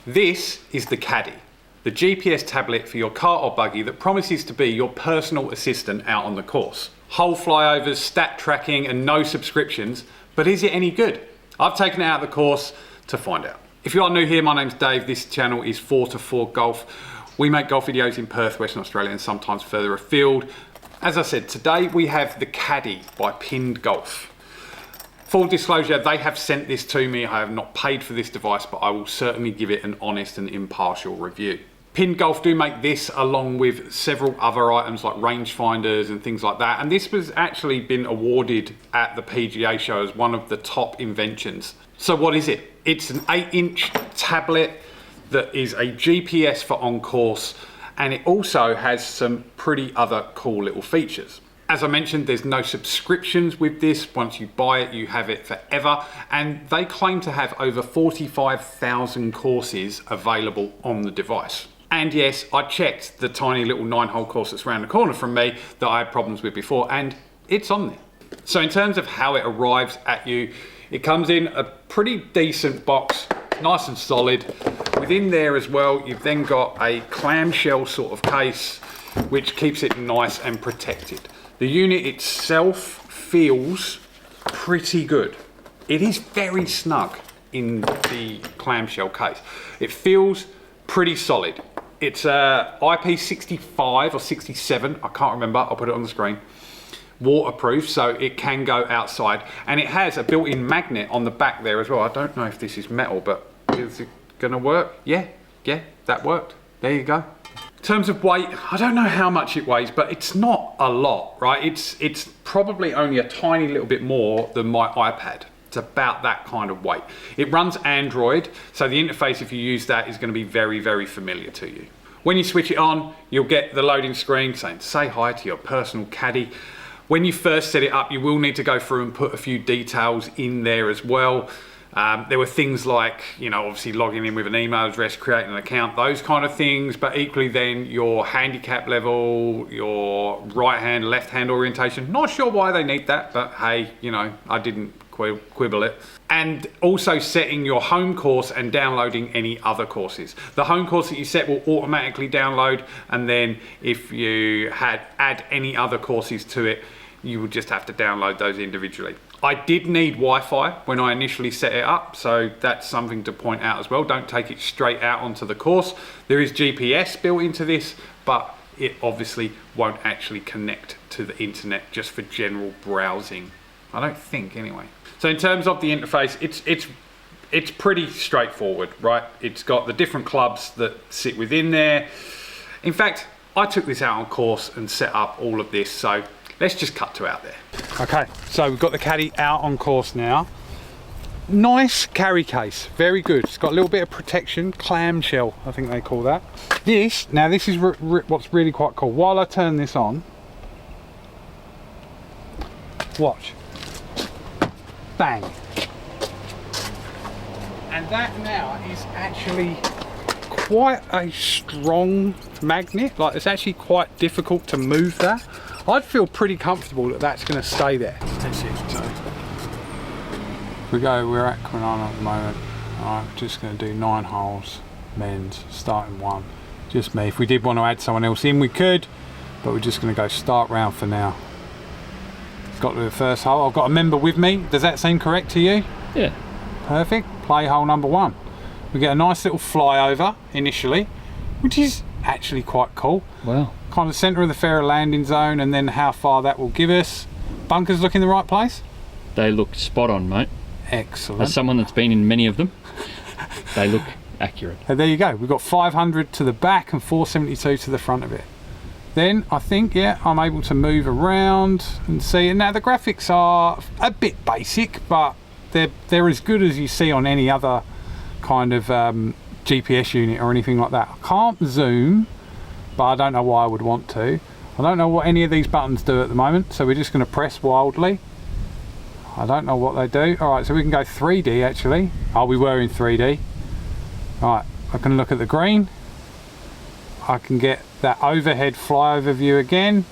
This is the Caddie, the GPS tablet for your car or buggy that promises to be your personal assistant out on the course. Whole flyovers, stat tracking and no subscriptions, but is it any good? I've taken it out of the course to find out. If you are new here, my name's Dave. This channel is Fore to Fore Golf. We make golf videos in Perth, Western Australia and sometimes further afield. As I said, today we have the Caddie by Pinned Golf. Full disclosure, they have sent this to me. I have not paid for this device, but I will certainly give it an honest and impartial review. Pinned Golf do make this along with several other items like rangefinders and things like that. And this has actually been awarded at the PGA show as one of the top inventions. So what is it? It's an 8-inch tablet that is a GPS for on course, and it also has some pretty other cool little features. As I mentioned, there's no subscriptions with this. Once you buy it, you have it forever. And they claim to have over 45,000 courses available on the device. And yes, I checked the tiny little 9-hole course that's around the corner from me that I had problems with before, and it's on there. So in terms of how it arrives at you, it comes in a pretty decent box, nice and solid. Within there as well, you've then got a clamshell sort of case, which keeps it nice and protected. The unit itself feels pretty good. It is very snug in the clamshell case. It feels pretty solid. It's a IP65 or 67, I can't remember, I'll put it on the screen. Waterproof, so it can go outside. And it has a built-in magnet on the back there as well. I don't know if this is metal, but is it gonna work? Yeah, that worked. There you go. In terms of weight, I don't know how much it weighs, but it's not a lot, right? It's probably only a tiny little bit more than my iPad. It's about that kind of weight. It runs Android, so the interface, if you use that, is gonna be very, very familiar to you. When you switch it on, you'll get the loading screen saying, say hi to your personal Caddie. When you first set it up, you will need to go through and put a few details in there as well. There were things like, obviously logging in with an email address, creating an account, those kind of things, but equally then your handicap level, your right hand, left hand orientation. Not sure why they need that, but hey, I didn't quibble it. And also setting your home course and downloading any other courses. The home course that you set will automatically download, and then if you add any other courses to it, you would just have to download those individually. I did need Wi-Fi when I initially set it up, so that's something to point out as well. Don't take it straight out onto the course. There is GPS built into this, but it obviously won't actually connect to the internet just for general browsing. I don't think anyway. So in terms of the interface, it's pretty straightforward, right? It's got the different clubs that sit within there. In fact, I took this out on course and set up all of this, so let's just cut to out there. Okay, so we've got the Caddie out on course now. Nice carry case, very good. It's got a little bit of protection, clamshell, I think they call that. This is what's really quite cool. While I turn this on, watch. Bang. And that now is actually quite a strong magnet. Like, it's actually quite difficult to move that. I'd feel pretty comfortable that that's going to stay there. We're at Quinana at the moment. I'm just going to do 9 holes, men's, starting 1. Just me. If we did want to add someone else in, we could, but we're just going to go start round for now. Got to the first hole. I've got a member with me. Does that seem correct to you? Yeah. Perfect. Play hole number 1. We get a nice little flyover initially, which is actually quite cool. Wow. Kind of centre of the fairway landing zone, and then how far that will give us. Bunkers look in the right place? They look spot on, mate. Excellent. As someone that's been in many of them, they look accurate. And there you go. We've got 500 to the back and 472 to the front of it. Then I think, yeah, I'm able to move around and see. And now the graphics are a bit basic, but they're as good as you see on any other kind of GPS unit or anything like that. I can't zoom, but I don't know why I would want to. I don't know what any of these buttons do at the moment, so we're just going to press wildly. I don't know what they do. All right, so we can go 3D actually. Oh, we were in 3D. All right, I can look at the green. I can get that overhead flyover view again,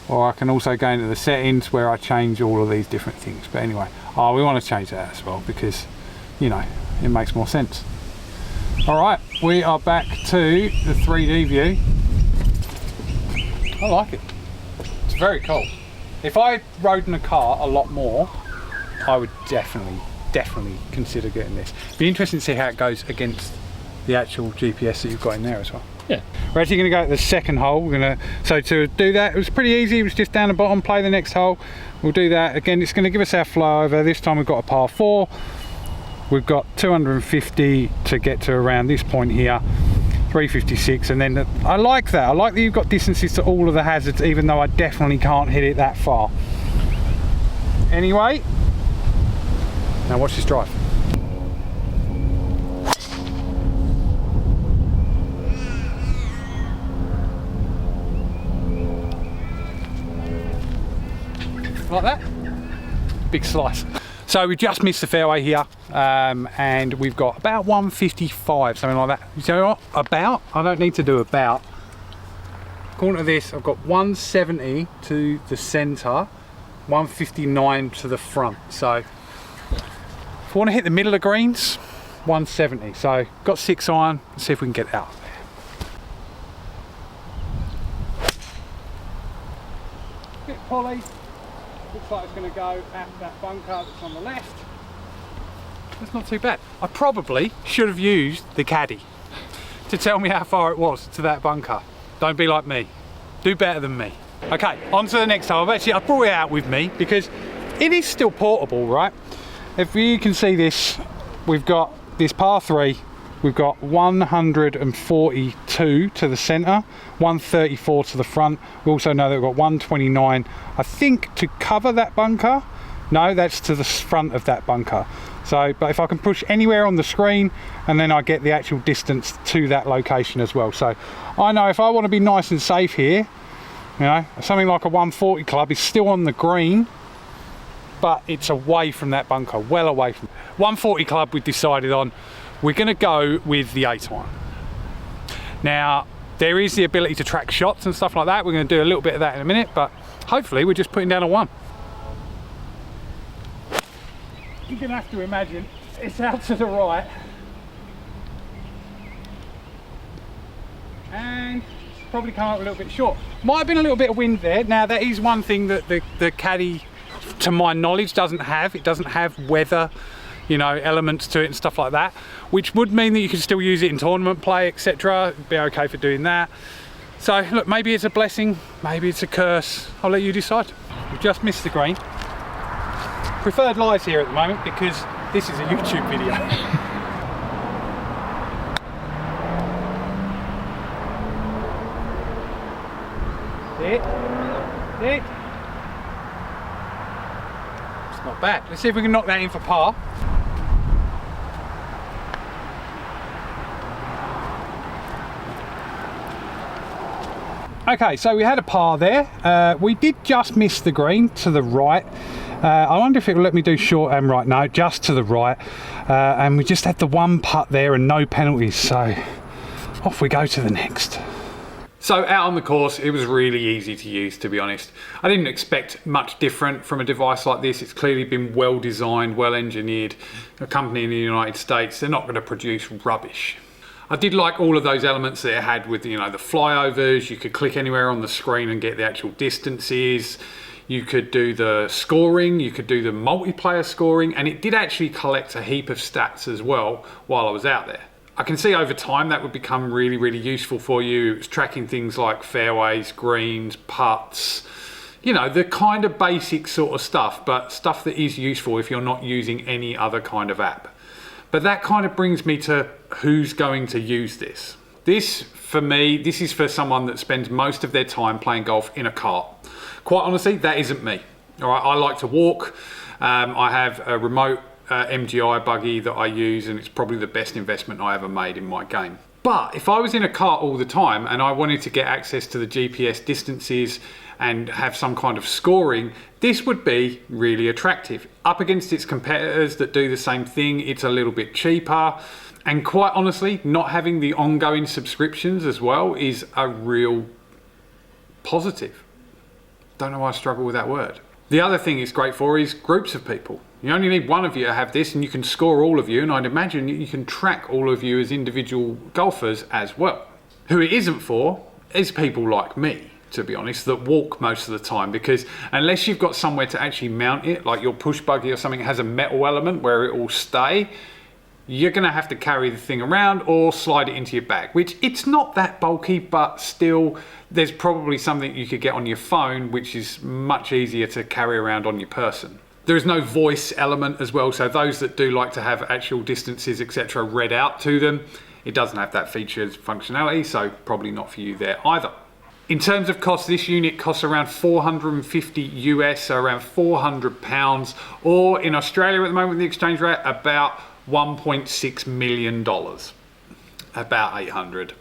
or I can also go into the settings where I change all of these different things. But anyway, we want to change that as well because, it makes more sense. All right, we are back to the 3D view. I like it. It's very cool. If I rode in a car a lot more, I would definitely consider getting this. Be interesting to see how it goes against the actual GPS that you've got in there as well. Yeah. We're actually going to go to the second hole. So to do that, it was pretty easy. It was just down the bottom, play the next hole. We'll do that. Again, it's going to give us our flyover. This time we've got a par 4. We've got 250 to get to around this point here. 356, and then I like that. I like that you've got distances to all of the hazards, even though I definitely can't hit it that far. Anyway, now watch this drive. Like that? Big slice. So we just missed the fairway here, and we've got about 155, something like that. You know what? About? I don't need to do about. According to this, I've got 170 to the centre, 159 to the front. So if I want to hit the middle of greens, 170. So got 6 iron. Let's see if we can get out. Bit poly. Looks like it's going to go at that bunker that's on the left. That's not too bad. I probably should have used the Caddie to tell me how far it was to that bunker. Don't be like me. Do better than me. Okay, on to the next hole. I brought it out with me because it is still portable, right? If you can see this, we've got this par 3. We've got 142 to the centre, 134 to the front. We also know that we've got 129, I think, to cover that bunker. No, that's to the front of that bunker. So, but if I can push anywhere on the screen, and then I get the actual distance to that location as well. So I know if I want to be nice and safe here, you know, something like a 140 club is still on the green, but it's away from that bunker, well away from. 140 club we've decided on. We're going to go with the 8 iron. Now, there is the ability to track shots and stuff like that. We're going to do a little bit of that in a minute, but hopefully we're just putting down a 1. You're going to have to imagine it's out to the right. And it's probably come up a little bit short. Might have been a little bit of wind there. Now, that is one thing that the Caddie, to my knowledge, doesn't have. It doesn't have weather, you know, elements to it and stuff like that, which would mean that you can still use it in tournament play, etc. It'd be okay for doing that. So look, maybe it's a blessing, maybe it's a curse. I'll let you decide. We've just missed the green. Preferred lies here at the moment because this is a YouTube video. See it? It's not bad. Let's see if we can knock that in for par. Okay, so we had a par there. We did just miss the green to the right. I wonder if it will let me do short and right. No, just to the right. And we just had the 1 putt there and no penalties. So off we go to the next. So out on the course, it was really easy to use, to be honest. I didn't expect much different from a device like this. It's clearly been well designed, well engineered. A company in the United States, they're not going to produce rubbish. I did like all of those elements that it had with, you know, the flyovers. You could click anywhere on the screen and get the actual distances. You could do the scoring, you could do the multiplayer scoring, and it did actually collect a heap of stats as well while I was out there. I can see over time that would become really, really useful for you. It's tracking things like fairways, greens, putts, you know, the kind of basic sort of stuff, but stuff that is useful if you're not using any other kind of app. But that kind of brings me to who's going to use this. This, for me, this is for someone that spends most of their time playing golf in a cart. Quite honestly, that isn't me. All right, I like to walk. I have a remote MGI buggy that I use, and it's probably the best investment I ever made in my game. But if I was in a cart all the time and I wanted to get access to the GPS distances and have some kind of scoring, this would be really attractive. Up against its competitors that do the same thing, it's a little bit cheaper. And quite honestly, not having the ongoing subscriptions as well is a real positive. Don't know why I struggle with that word. The other thing it's great for is groups of people. You only need one of you to have this, and you can score all of you, and I'd imagine you can track all of you as individual golfers as well. Who it isn't for is people like me, to be honest, that walk most of the time, because unless you've got somewhere to actually mount it, like your push buggy or something has a metal element where it will stay, you're gonna have to carry the thing around or slide it into your bag, which it's not that bulky, but still there's probably something you could get on your phone, which is much easier to carry around on your person. There is no voice element as well, so those that do like to have actual distances, etc., read out to them, it doesn't have that featured functionality, so probably not for you there either. In terms of cost, this unit costs around 450 US, so around 400 pounds, or in Australia at the moment, the exchange rate, about $1.6 million, about 800.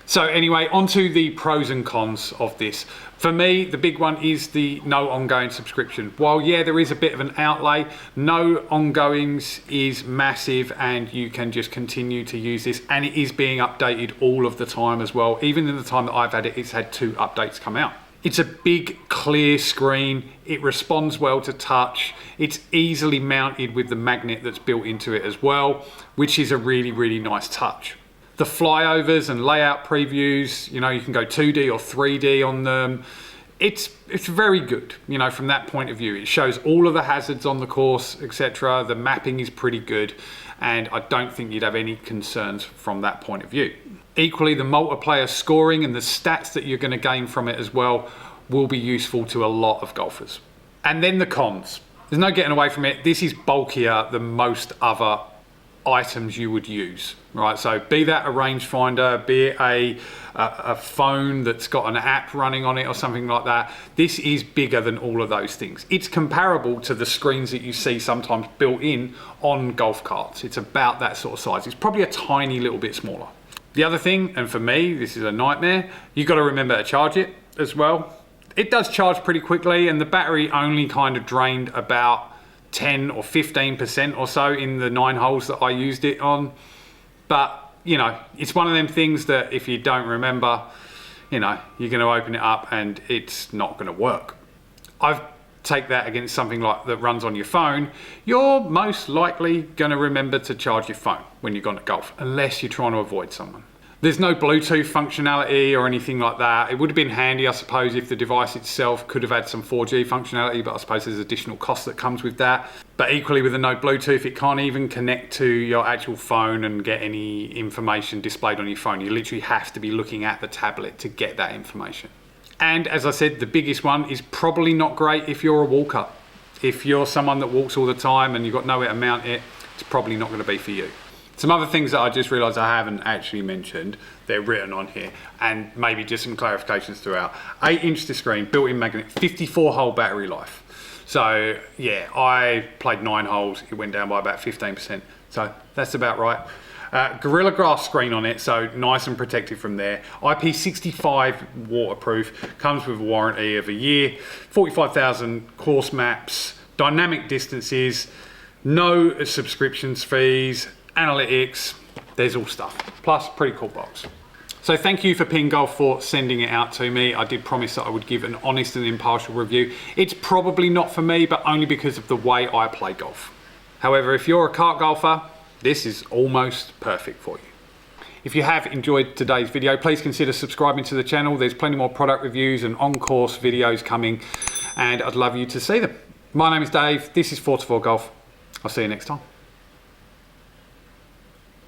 So anyway, onto the pros and cons of this. For me, the big one is the no ongoing subscription. While yeah, there is a bit of an outlay, no ongoings is massive, and you can just continue to use this, and it is being updated all of the time as well. Even in the time that I've had it, it's had 2 updates come out. It's a big clear screen, it responds well to touch, it's easily mounted with the magnet that's built into it as well, which is a really, really nice touch. The flyovers and layout previews, you know, you can go 2D or 3D on them. It's very good, you know, from that point of view. It shows all of the hazards on the course, etc. The mapping is pretty good, and I don't think you'd have any concerns from that point of view. Equally, the multiplayer scoring and the stats that you're going to gain from it as well will be useful to a lot of golfers. And then the cons. There's no getting away from it. This is bulkier than most other items you would use, right? So be that a rangefinder, be it a phone that's got an app running on it or something like that, this is bigger than all of those things. It's comparable to the screens that you see sometimes built in on golf carts. It's about that sort of size. It's probably a tiny little bit smaller. The other thing, and for me, this is a nightmare, you've got to remember to charge it as well. It does charge pretty quickly, and the battery only kind of drained about 10 or 15% or so in the 9 holes that I used it on. But, you know, it's one of them things that if you don't remember, you know, you're going to open it up and it's not going to work. I've take that against something like that runs on your phone, you're most likely going to remember to charge your phone when you're going to golf, unless you're trying to avoid someone. There's no Bluetooth functionality or anything like that. It would have been handy, I suppose, if the device itself could have had some 4G functionality, but I suppose there's additional cost that comes with that. But equally, with the no Bluetooth, it can't even connect to your actual phone and get any information displayed on your phone. You literally have to be looking at the tablet to get that information. And as I said, the biggest one is probably not great if you're a walker. If you're someone that walks all the time and you've got nowhere to mount it, it's probably not going to be for you. Some other things that I just realised I haven't actually mentioned, they're written on here, and maybe just some clarifications throughout. 8-inch to screen, built-in magnet, 54-hole battery life. So yeah, I played 9 holes, it went down by about 15%, so that's about right. Gorilla Glass screen on it, so nice and protected from there. IP65 waterproof, comes with a warranty of a year, 45,000 course maps, dynamic distances, no subscriptions fees, analytics, there's all stuff. Plus, pretty cool box. So thank you for Ping Golf for sending it out to me. I did promise that I would give an honest and impartial review. It's probably not for me, but only because of the way I play golf. However, if you're a kart golfer, this is almost perfect for you. If you have enjoyed today's video, please consider subscribing to the channel. There's plenty more product reviews and on-course videos coming, and I'd love you to see them. My name is Dave. This is Fore Golf. I'll see you next time.